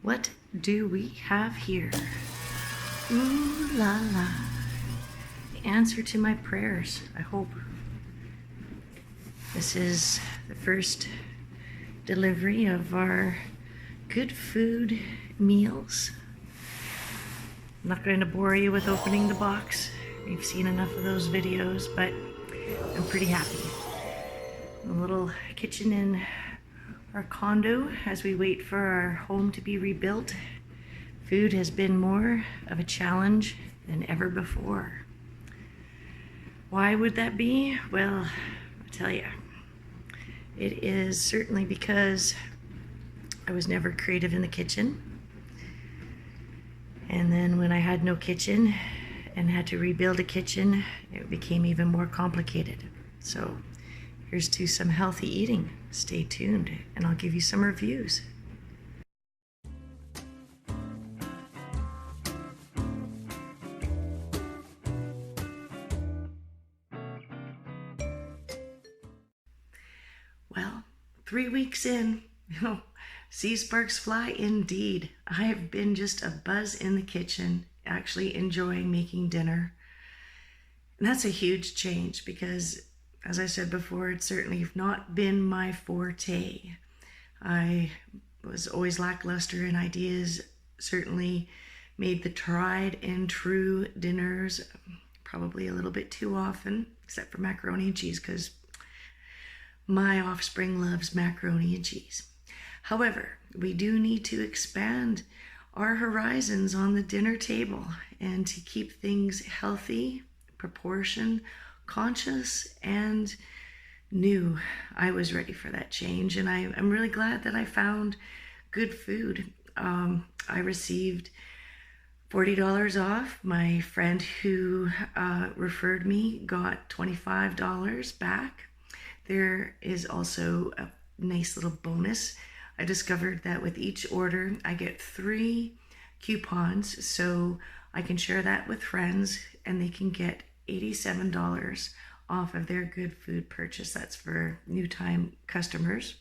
What do we have here? Ooh la la. The answer to my prayers, I hope. This is the first delivery of our Goodfood meals. I'm not going to bore you with opening the box. You've seen enough of those videos, but I'm pretty happy. A little kitchen in our condo as we wait for our home to be rebuilt. Food has been more of a challenge than ever before. Why would that be? Well, I'll tell you. It is certainly because I was never creative in the kitchen. And then when I had no kitchen and had to rebuild a kitchen, it became even more complicated. So here's to some healthy eating. Stay tuned and I'll give you some reviews. Well, 3 weeks in, Csparksfly indeed. I have been just a buzz in the kitchen, actually enjoying making dinner. And that's a huge change because, as I said before, it's certainly not been my forte. I was always lackluster in ideas, certainly made the tried and true dinners probably a little bit too often, except for macaroni and cheese because my offspring loves macaroni and cheese. However, we do need to expand our horizons on the dinner table and to keep things healthy, proportion, conscious, and new. I was ready for that change, and I'm really glad that I found Goodfood. I received $40 off. My friend who referred me got $25 back. There is also a nice little bonus. I discovered that with each order, I get 3 coupons, so I can share that with friends and they can get $87 off of their Goodfood purchase. That's for new time customers.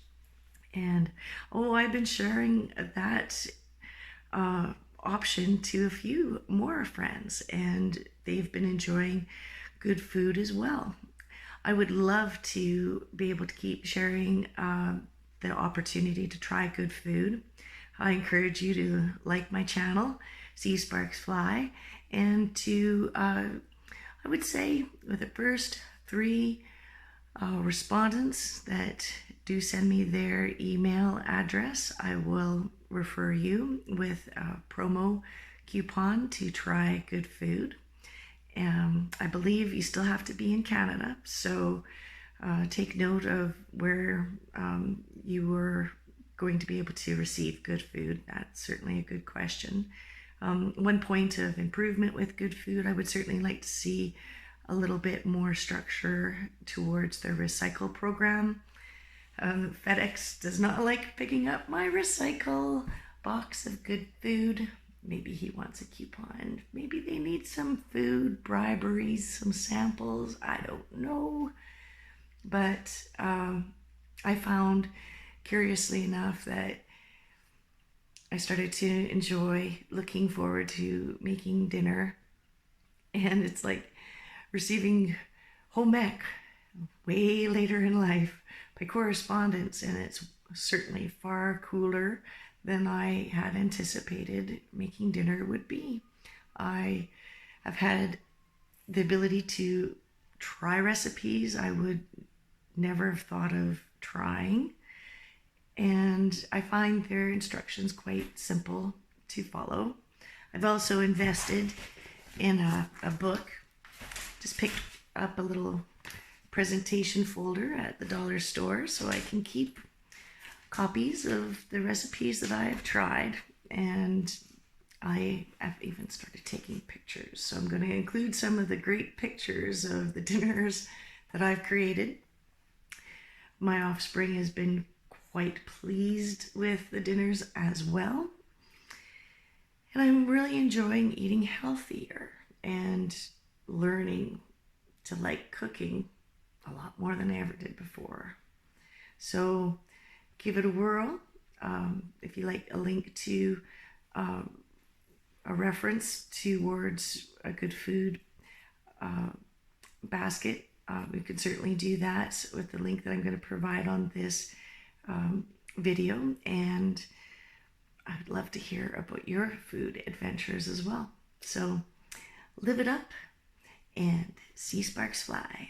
And I've been sharing that option to a few more friends and they've been enjoying Goodfood as well. I would love to be able to keep sharing the opportunity to try Goodfood. I encourage you to like my channel, Csparksfly, and to, I would say, with the first 3 respondents that do send me their email address, I will refer you with a promo coupon to try Goodfood. I believe you still have to be in Canada, so take note of where you are going to be able to receive Goodfood. That's certainly a good question. One point of improvement with Goodfood, I would certainly like to see a little bit more structure towards their recycle program. FedEx does not like picking up my recycle box of Goodfood. Maybe he wants a coupon. Maybe they need some food, briberies, some samples. I don't know. But I found, curiously enough, that I started to enjoy looking forward to making dinner. And it's like receiving home ec way later in life by correspondence. And it's certainly far cooler than I had anticipated making dinner would be. I have had the ability to try recipes I would never have thought of trying, and I find their instructions quite simple to follow. I've also invested in a book. Just picked up a little presentation folder at the dollar store so I can keep copies of the recipes that I have tried, and I have even started taking pictures. So I'm going to include some of the great pictures of the dinners that I've created. My offspring has been quite pleased with the dinners as well. And I'm really enjoying eating healthier and learning to like cooking a lot more than I ever did before. So give it a whirl If you like a link to a reference towards a good food basket, we can certainly do that with the link that I'm going to provide on this video. And I would love to hear about your food adventures as well. So live it up and see sparks fly.